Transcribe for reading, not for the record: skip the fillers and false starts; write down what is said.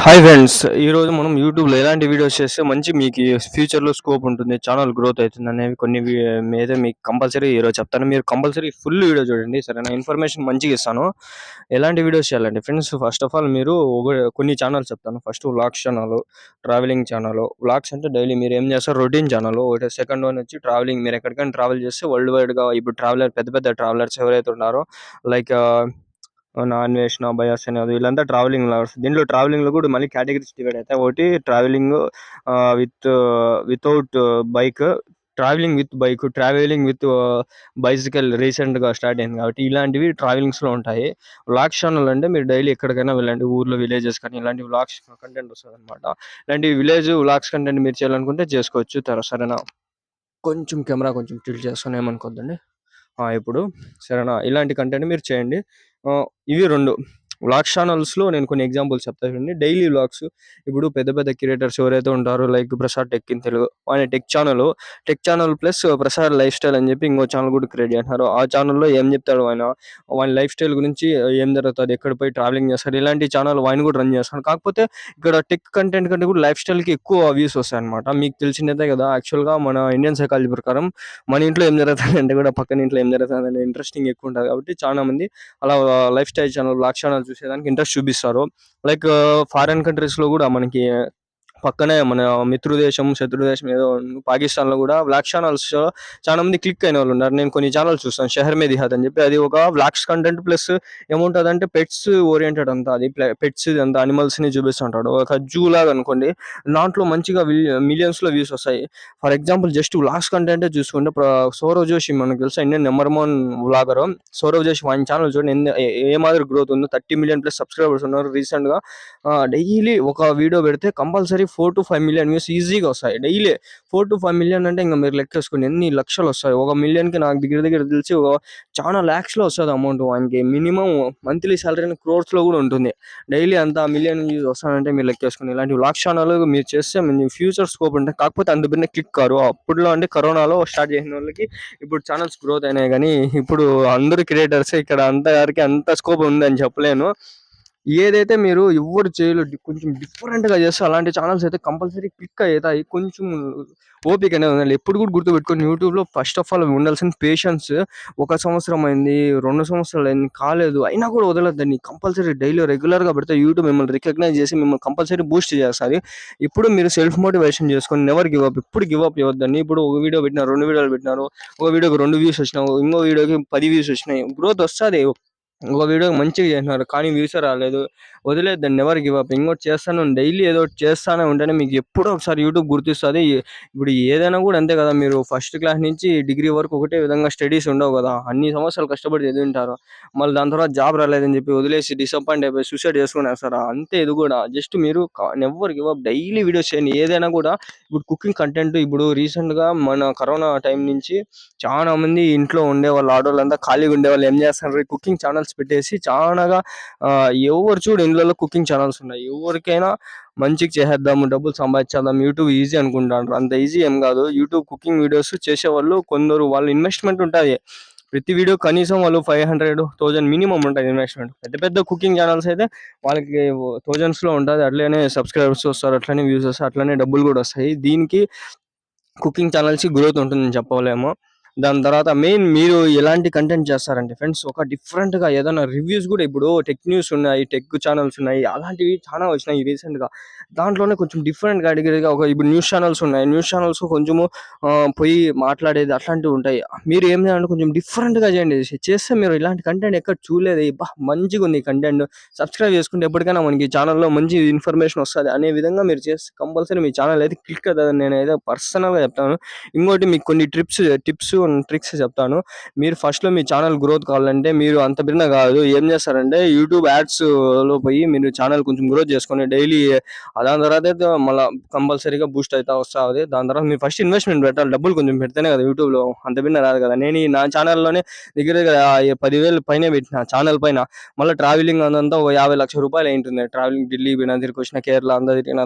Hi friends, ఈరోజు మనం యూట్యూబ్‌లో ఎలాంటి వీడియోస్ చేస్తే మంచి మీకి ఫ్యూచర్‌లో స్కోప్ ఉంటుంది, ఛానల్ గ్రోత్ అయితుందనేవి కొన్ని మీద మీకు కంపల్సరీ ఈరోజు చెప్తాను. మీరు కంపల్సరీ ఫుల్ వీడియో చూడండి. సరేనా? ఇన్ఫర్మేషన్ మంచిగా ఇస్తాను. ఎలాంటి వీడియోస్ చేయాలంటే ఫ్రెండ్స్, ఫస్ట్ ఆఫ్ ఆల్ మీరు కొన్ని ఛానల్స్ చెప్తాను. First vlogs channel, travelling channel. Vlogs అంటే డైలీ మీరు ఏం చేస్తారు, రొటీన్ ఛానల్. ఒకటి సెకండ్ వన్ వచ్చి ట్రావెలింగ్. మీరు ఎక్కడికైనా ట్రావెల్ చేస్తే వరల్డ్ వైడ్‌గా ఇప్పుడు పెద్ద పెద్ద ట్రావెలర్స్ ఎవరైతే ఉన్నారో లైక్ అన్వేషణ, బయాస్ అనేది వీళ్ళంతా ట్రావెలింగ్ లవర్స్. దీంట్లో ట్రావెలింగ్‌లో కూడా మళ్ళీ కేటగిరీస్ డివైడ్ అయితాయి. ఒకటి travelling with without bike, travelling with bike, travelling with bicycle రీసెంట్‌గా స్టార్ట్ అయింది కాబట్టి ఇలాంటివి ట్రావెలింగ్స్‌లో ఉంటాయి. వ్లాగ్స్ ఛానల్ అంటే మీరు డైలీ ఎక్కడికైనా వెళ్ళండి, ఊర్లో విలేజెస్ కానీ ఇలాంటి వ్లాగ్స్ కంటెంట్ వస్తదనమాట. ఇలాంటి విలేజ్ వ్లాగ్స్ కంటెంట్ మీరు చేయాలనుకుంటే చేసుకోవచ్చు. సరేనా? కొంచెం కెమెరా కొంచెం టిల్ట్ చేస్తాను, ఏమనుకోద్దండి. ఇప్పుడు సరేనా? ఇలాంటి కంటెంట్ మీరు చేయండి. ఇవి 2 వ్లాగ్స్ ఛానల్స్‌లో నేను కొన్ని ఎగ్జాంపుల్స్ చెప్తా చూడండి. డైలీ వ్లాగ్స్ ఇప్పుడు పెద్ద పెద్ద క్రియేటర్స్ ఎవరైతే ఉంటారో like Prasad tech in Telugu. ఆయన tech channel plus Prasad lifestyle అని చెప్పి ఇంకో ఛానల్ కూడా క్రియేట్ చేసినారు. ఆ ఛానల్‌లో ఏం చెప్తాడు ఆయన, వాని లైఫ్ స్టైల్ గురించి, ఏం జరుగుతది, ఎక్కడ పోయి ట్రావెలింగ్ చేస్తారు, ఇలాంటి ఛానల్ ఆయన కూడా రన్ చేస్తాడు. కాకపోతే ఇక్కడ టెక్ కంటెంట్ కంటే కూడా లైఫ్ స్టైల్‌కి ఎక్కువ వ్యూస్ వస్తాయన్నమాట. మీకు తెలిసిందే కదా! యాక్చువల్‌గా మన ఇండియన్ సైకాలజీ ప్రకారం మన ఇంట్లో ఏం జరుగుతుందంటే కూడా పక్కన ఇంట్లో ఏం జరుగుతుందనే ఇంట్రెస్టింగ్ ఎక్కువ ఉంటుంది కాబట్టి చాలా మంది అలా life style channel, vlog channel చూసేదానికి ఇంట్రెస్ట్ చూపిస్తారు. లైక్ ఫారిన్ కంట్రీస్‌లో కూడా మనకి పక్కనే మన మిత్రు దేశం, శత్రు దేశం ఏదో పాకిస్తాన్‌లో కూడా వ్లాగ్ ఛానల్స్ చాలా మంది క్లిక్ అయిన వాళ్ళు ఉన్నారు. నేను కొన్ని ఛానల్స్ చూస్తాను. 'షహర్ మే దిహాత్' అని చెప్పి, అది ఒక వ్లాగ్స్ కంటెంట్ ప్లస్ ఏముంటదంటే పెట్స్ ఓరియెంటెడ్ అంతా. అది పెట్స్ ఇదంతా అనిమల్స్‌ని చూపిస్తుంటాడు. ఒక జూ లాగా అనుకోండి. దాంట్లో మంచిగా మిలియన్స్‌లో వ్యూస్ వస్తాయి. ఫర్ ఎగ్జాంపుల్ జస్ట్ వ్లాగ్స్ కంటెంటే చూసుకుంటే సౌరవ్ జోషి మనకు తెలుసా, Indian number 1 vlogger Saurav Joshi. వాని ఛానల్ చూడండి ఏ మాదిరి గ్రోత్ ఉందో. 30 మిలియన్ ప్లస్ సబ్స్క్రైబర్స్ ఉన్నారు రీసెంట్‌గా. డైలీ ఒక వీడియో పెడితే కంపల్సరీ 4-5 మిలియన్ వ్యూస్ ఈజీగా వస్తాయి. డైలీ 4-5 మిలియన్ అంటే ఇంక మీరు లెక్కేసుకోండి ఎన్ని లక్షలు వస్తాయి. ఒక మిలియన్‌కి నాకు దగ్గర దగ్గర తెలిసి చాలా లాక్స్‌లో వస్తది అమౌంట్ వానికి. మినిమమ్ మంత్లీ సాలరీ క్రోర్స్‌లో కూడా ఉంటుంది. డైలీ అంత మిలియన్ వ్యూస్ వస్తానంటే మీరు లెక్కేసుకోండి. ఇలాంటి వ్లాగ్ ఛానల్ మీరు చేస్తే మీ ఫ్యూచర్ స్కోప్ ఉంటుంది. కాకపోతే అంత బిన్న క్లిక్ కారు. అప్పట్లో అంటే కరోనాలో స్టార్ట్ చేసిన వాళ్ళకి ఇప్పుడు ఛానల్స్ గ్రోత్ అయినాయి కానీ ఇప్పుడు అందరూ క్రియేటర్స్. ఇక్కడ అంత స్కోప్ ఉందని చెప్పలేను. ఏదైతే మీరు ఎవ్వరు చేయలేరు, కొంచెం డిఫరెంట్‌గా చేస్తే అలాంటి ఛానెల్స్ అయితే కంపల్సరీ క్లిక్ అయితాయి. కొంచెం ఓపిక అనేది ఉండాలి. ఎప్పుడు కూడా గుర్తుపెట్టుకోండి, యూట్యూబ్‌లో ఫస్ట్ ఆఫ్ ఆల్ ఉండాల్సిన పేషెన్స్. 1 సంవత్సరం అయింది, 2 సంవత్సరాలు అయింది, కాలేదు అయినా కూడా వదలొద్దండి. కంపల్సరీ డైలీ రెగ్యులర్‌గా పెడితే యూట్యూబ్ మిమ్మల్ని రికగ్నైజ్ చేసి మిమ్మల్ని కంపల్సరీ బూస్ట్ చేస్తది. ఇప్పుడు మీరు సెల్ఫ్ మోటివేషన్ చేసుకొని నెవర్ గివ్ అప్. ఎప్పుడు గివ్ అప్ ఇవ్వద్దండి. ఇప్పుడు ఒక వీడియో పెట్టినారు, 2 వీడియోలు పెట్టినారు. ఒక వీడియోకి 2 వ్యూస్ వచ్చినాయి, ఇంకో వీడియోకి 10 వ్యూస్ వచ్చినాయి. గ్రోత్ వస్తది. ఒక వీడియో మంచిగా చేసినారు కానీ వ్యూసే రాలేదు, వదిలేద్దండి. Never give up. ఇంకోటి చేస్తాను, డైలీ ఏదో ఒకటి చేస్తానే ఉంటేనే మీకు ఎప్పుడో ఒకసారి యూట్యూబ్ గుర్తిస్తుంది. ఇప్పుడు ఏదైనా కూడా అంతే కదా, మీరు ఫస్ట్ క్లాస్ నుంచి డిగ్రీ వరకు ఒకటే విధంగా స్టడీస్ ఉండవు కదా, అన్ని సంవత్సరాలు కష్టపడి చదివింటారు. మళ్ళీ దాని తర్వాత జాబ్ రాలేదని చెప్పి వదిలేసి డిసప్పాయింట్ అయిపోయి సూసైడ్ చేసుకునేస్తారా? అంతే ఇది కూడా. జస్ట్ మీరు never give up, daily videos చేయండి. ఏదైనా కూడా ఇప్పుడు కుకింగ్ కంటెంట్, ఇప్పుడు రీసెంట్గా మన కరోనా టైం నుంచి చాలా మంది ఇంట్లో ఉండేవాళ్ళు, ఆడవాళ్ళంతా ఖాళీగా ఉండేవాళ్ళు ఏం చేస్తున్నారు, కుకింగ్ ఛానల్స్ పెట్టేసి చాలాగా ఎవరు చూడు ఇండ్లలో కుకింగ్ ఛానల్స్ ఉన్నాయి. ఎవరికైనా మంచిగా చేసేద్దాము, డబ్బులు సంపాదించేద్దాం, యూట్యూబ్ ఈజీ అనుకుంటారు. అంత ఈజీ ఏం కాదు. యూట్యూబ్ కుకింగ్ వీడియోస్ చేసేవాళ్ళు కొందరు, వాళ్ళ ఇన్వెస్ట్మెంట్ ఉంటుంది. ప్రతి వీడియో కనీసం వాళ్ళు 500,000 మినిమం ఉంటుంది ఇన్వెస్ట్మెంట్. పెద్ద పెద్ద కుకింగ్ ఛానల్స్ అయితే వాళ్ళకి థౌజండ్స్లో ఉంటుంది. అట్లనే సబ్స్క్రైబర్స్ వస్తారు, అట్లనే వ్యూస్ వస్తాయి, అట్లనే డబ్బులు కూడా వస్తాయి. దీనికి కుకింగ్ ఛానల్స్‌కి గ్రోత్ ఉంటుందని చెప్పలేము. దాని తర్వాత మెయిన్ మీరు ఎలాంటి కంటెంట్ చేస్తారంటే ఫ్రెండ్స్, ఒక డిఫరెంట్‌గా ఏదైనా రివ్యూస్ కూడా, ఇప్పుడు టెక్ న్యూస్ ఉన్నాయి, టెక్ ఛానల్స్ ఉన్నాయి, అలాంటివి చాలా వచ్చినాయి రీసెంట్‌గా. దాంట్లోనే కొంచెం డిఫరెంట్ కేటగిరీగా ఇప్పుడు న్యూస్ ఛానల్స్ ఉన్నాయి. న్యూస్ ఛానల్స్ కొంచెము పోయి మాట్లాడేది అట్లాంటివి ఉంటాయి. మీరు ఏం చేయాలంటే కొంచెం డిఫరెంట్‌గా చేయండి. చేస్తే మీరు ఇలాంటి కంటెంట్ ఎక్కడ చూడలేదు. అబ్బా! మంచిగుంది కంటెంట్, సబ్స్క్రైబ్ చేసుకుంటే ఎప్పటికైనా మనకి ఛానల్‌లో మంచి ఇన్ఫర్మేషన్ వస్తది అనే విధంగా మీరు చేస్తే కంపల్సరీ మీ ఛానల్ అయితే క్లిక్ అవుతదని నేనైతే పర్సనల్‌గా చెప్తాను. ఇంకోటి మీకు కొన్ని టిప్స్ అండ్ ట్రిక్స్ చెప్తాను. మీరు ఫస్ట్‌లో మీ ఛానల్ గ్రోత్ కావాలంటే మీరు అంత భిన్న కాదు. ఏం చేస్తారంటే యూట్యూబ్ యాడ్స్‌లో పోయి మీరు ఛానల్ కొంచెం గ్రోత్ చేసుకొని డైలీ, దాని తర్వాత అయితే మళ్ళా కంపల్సరీగా బూస్ట్ అయితా వస్తది. దాని తర్వాత మీరు ఫస్ట్ ఇన్వెస్ట్‌మెంట్ పెట్టాలి. డబ్బులు కొంచెం పెడితేనే కదా యూట్యూబ్‌లో అంత భిన్న రాదు కదా. నేను నా ఛానల్‌లోనే దగ్గర దగ్గర 10,000 పైనే పెట్టిన ఛానల్ పైన. మళ్ళీ ట్రావెలింగ్ అదంతా ఒక 50 లక్షల రూపాయలు అయింటుంది. ట్రావెలింగ్ ఢిల్లీ పోయినా, తిరిగి వచ్చిన, కేరళ అంతా తిరిగిన.